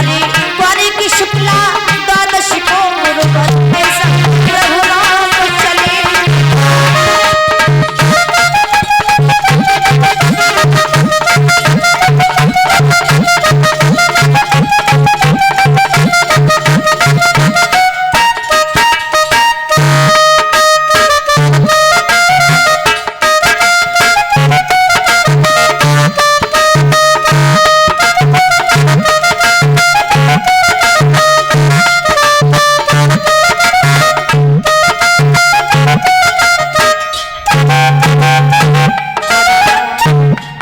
अरे क्वारी की शुक्ला द्वादशी को गुरुवर के संग प्रभु राम चले।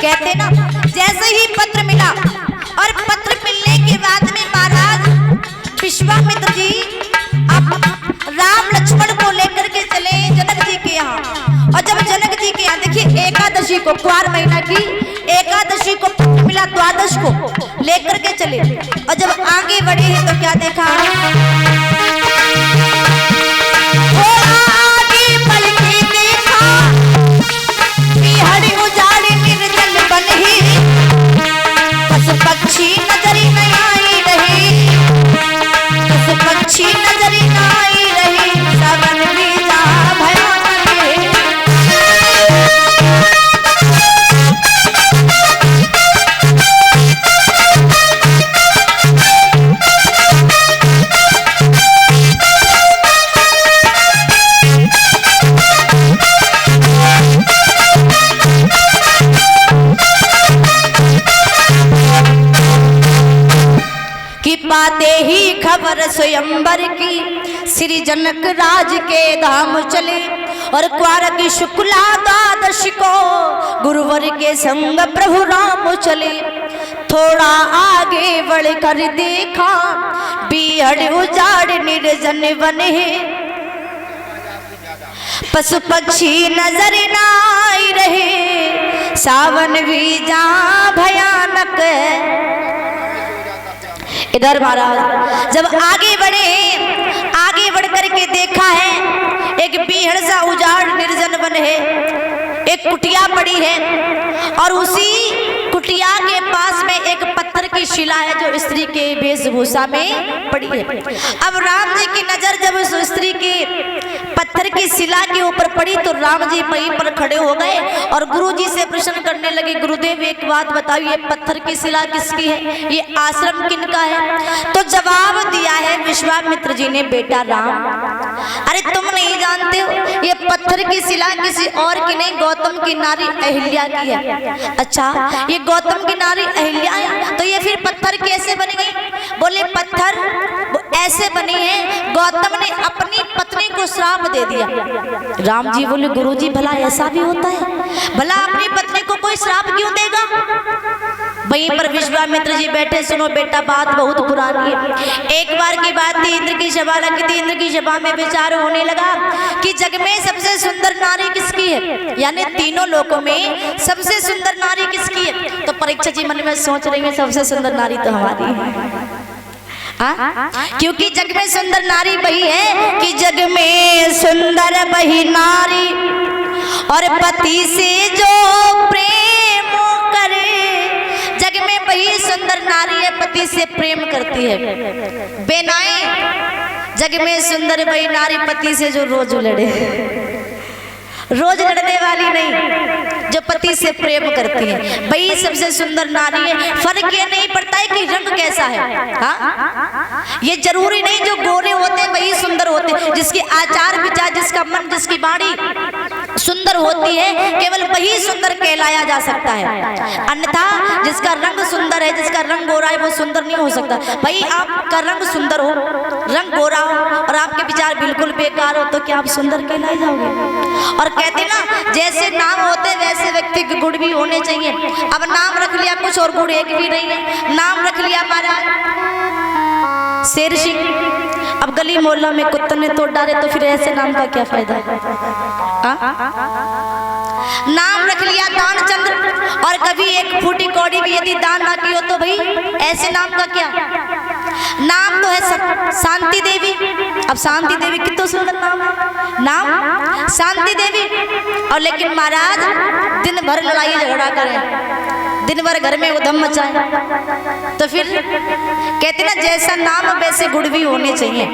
कहते ना जैसे ही पत्र मिला और पत्र मिलने के बाद में महाराज विश्वामित्र जी अब राम लक्ष्मण को लेकर के चले जनक जी के यहाँ। और जब जनक जी के यहाँ देखिए एकादशी को क्वार महीना की एकादशी को पत्र मिला, द्वादश को लेकर के चले। और जब आगे बढ़े हैं तो क्या देखा, पक्षी नजरी नहीं आई रही, पक्षी नजरी नहीं आई रही, सावन बीजा भयानक है। पाते ही खबर स्वयंवर की श्री जनक राज के धाम चले। और क्वार की शुक्ला द्वादशी को गुरुवर के संग प्रभु राम चले। थोड़ा आगे बढ़कर देखा बीहड़ उजाड़ निर्जन वन है, पशु पक्षी नजर न आई रहे, सावन भी जा भयानक। इधर महाराज जब आगे बढ़ करके देखा है एक बीहड़ सा उजाड़ निर्जन वन है, एक कुटिया पड़ी है और उसी कुटिया के पास में एक पत्थर की शिला है जो स्त्री के वेशभूषा में पड़ी है। अब राम जी की नजर जब उस स्त्री के पत्थर की शिला के ऊपर पड़ी तो राम जी वहीं पर खड़े हो गए और गुरु जी से प्रश्न करने लगे, गुरुदेव एक बात बताओ, ये पत्थर की शिला किसकी है, ये आश्रम किनका है? तो जवाब दिया है विश्वामित्र जी ने, बेटा राम अरे तुम नहीं जानते हो ये पत्थर की शिला किसी और की नहीं, गौतम की नारी अहिल्या की है। अच्छा ये गौतम की नारी अहिल्या है तो ये फिर पत्थर कैसे बन गई? बोले पत्थर ऐसे बनी है, गौतम ने अपनी पत्नी को श्राप दे दिया। राम जी बोले गुरुजी भला ऐसा भी होता है? भला अपनी पत्नी को कोई श्राप क्यों देगा? वहीं पर विश्वामित्र जी बैठे, सुनो बेटा बात बहुत पुरानी है। एक बार की बात थी, इंद्र की सभा लगी थी, इंद्र की सभा में विचार होने लगा कि जग में सबसे सुंदर नारी किसकी है, यानी तीनों लोकों में सबसे सुंदर नारी किसकी है? तो परीक्षा जी मन में सोच रही है सबसे सुंदर नारी तो हमारी है। क्योंकि जग में सुंदर नारी वही है कि जग में सुंदर वही नारी और पति से जो प्रेम करे, जग में वही सुंदर नारी है पति से प्रेम करती है। बेनाएं जग में सुंदर वही नारी पति से जो रोज लड़े, रोज लड़ने वाली नहीं, जो पति से प्रेम करती है वही सबसे सुंदर नारी है। फर्क ये नहीं पड़ता है कि रंग कैसा है, हाँ ये जरूरी नहीं जो गोरे होते हैं वही सुंदर होते हैं, जिसके आचार विचार, जिसका मन, जिसकी वाणी सुंदर होती है केवल वही सुंदर कहलाया जा सकता है। अन्यथा जिसका रंग सुंदर है, जिसका रंग गोरा है वो सुंदर नहीं हो सकता। भाई आपका रंग सुंदर हो, रंग गोरा हो और आपके विचार बिल्कुल बेकार हो तो क्या आप सुंदर कहलाए जाओगे? और कहते ना जैसे नाम होते वैसे व्यक्ति के गुण भी होने चाहिए। अब नाम रख लिया कुछ और गुण एक भी नहीं है, नाम रख लिया महाराज शेर सिंह, अब गली मोहल्ला में कुत्ते ने तोड़ डाले तो फिर ऐसे नाम का क्या फायदा? नाम रख लिया दान चंद्र और कभी एक फूटी कौड़ी भी यदि दान ना की हो तो भाई ऐसे नाम का क्या? नाम तो है शांति देवी, अब शांति देवी कितना सुंदर नाम शांति देवी। और लेकिन महाराज दिन भर लड़ाई झगड़ा करें, दिन भर घर में उधम मचाए, तो फिर कहते ना जैसा नाम वैसे गुण भी होने चाहिए।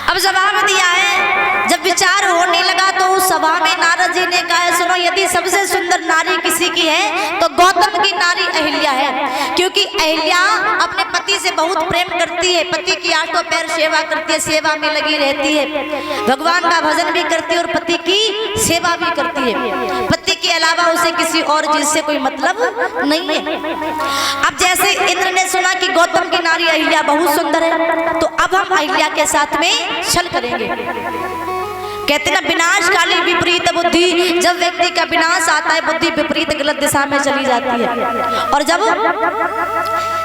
अब जवाब दिया है, जब विचार होने लगा तो उस सभा में नारद जी ने कहा, सुनो यदि सबसे सुंदर नारी किसी की है तो गौतम की नारी अहिल्या है, क्योंकि अहिल्या अपने पति से बहुत प्रेम करती है, पति की आठों पैर सेवा करती है, सेवा में लगी रहती है, भगवान का भजन भी करती है और पति की सेवा भी करती है। पति के अलावा उसे किसी और चीज से कोई मतलब नहीं है। अब जैसे इंद्र ने सुना कि गौतम की नारी अहिल्या बहुत सुंदर है, तो अब हम अहिल्या के साथ में छल करेंगे। कहते ना विनाशकाली विपरीत बुद्धि, जब व्यक्ति का विनाश आता है बुद्धि विपरीत गलत दिशा में चली जाती है। और जब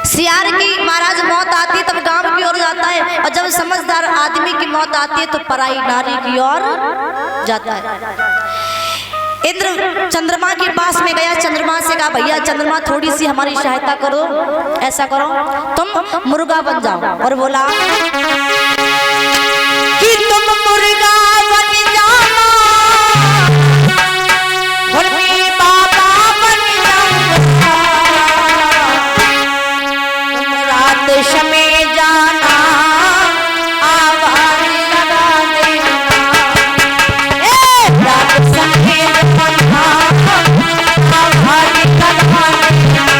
सियार की महाराज मौत आती है तब गांव की ओर जाता है, और जब समझदार आदमी की मौत आती है तो पराई नारी की ओर जाता है। इंद्र चंद्रमा के पास में गया, चंद्रमा से कहा भैया चंद्रमा थोड़ी सी हमारी सहायता करो, ऐसा करो तुम मुर्गा बन जाओ। और बोला कि तुम मुर्गा बन जाना, मुर्गी बाबा बन जाऊंगा, तुम रात समय जाना आवाज लगा देना, रात समय जाना आवाज लगा देना।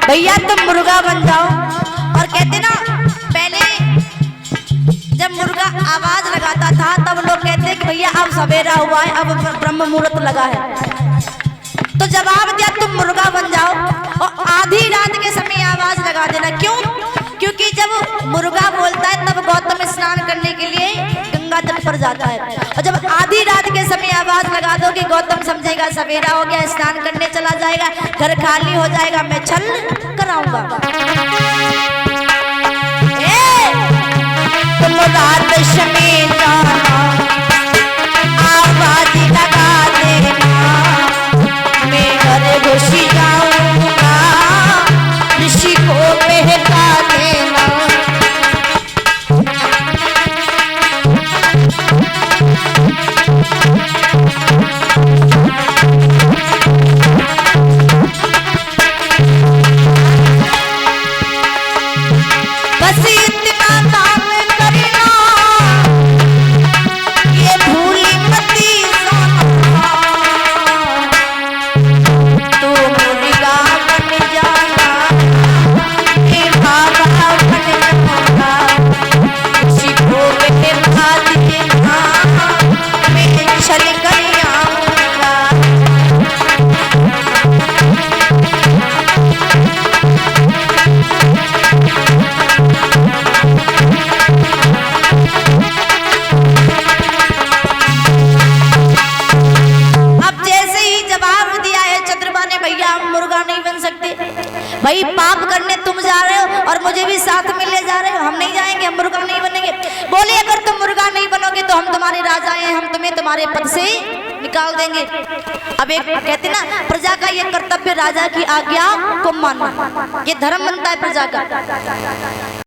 भैया तुम मुर्गा बन जाओ। और कहते ना पहले जब मुर्गा आवाज लगाता था तब लोग कहते कि भैया अब सवेरा हुआ है, अब ब्रह्म मुहूर्त लगा है, तो जवाब दिया तुम मुर्गा बन जाओ और आधी रात के समय आवाज लगा देना। क्यों? क्योंकि जब मुर्गा बोलता है तब गौतम स्नान करने के लिए गंगा तट पर जाता है, और जब आधी रात के समय आवाज लगा दो कि गौतम समझेगा सवेरा हो गया, स्नान करने चला जाएगा, घर खाली हो जाएगा, मैं छल कराऊंगा। तुम रात समय जाना आवाज लगा देना, मैं घर घुसी जाऊंगा, ऋषि को बहका देना। बस इतना काम करना, ये भूली मती सोना, तू मुर्गा बन जाना, ये बाबा बन जाऊंगा, किसी को बहका देना, मैं छल कर आऊंगा। भाई पाप करने तुम जा रहे हो और मुझे भी साथ में ले जा रहे हो, हम नहीं जाएंगे, हम मुर्गा नहीं बनेंगे। बोले अगर तुम मुर्गा नहीं बनोगे तो हम तुम्हारे राजा हैं, हम तुम्हें तुम्हारे पद से निकाल देंगे। अब एक कहते ना प्रजा का ये कर्तव्य राजा की आज्ञा को मानना, ये धर्म बनता है प्रजा का।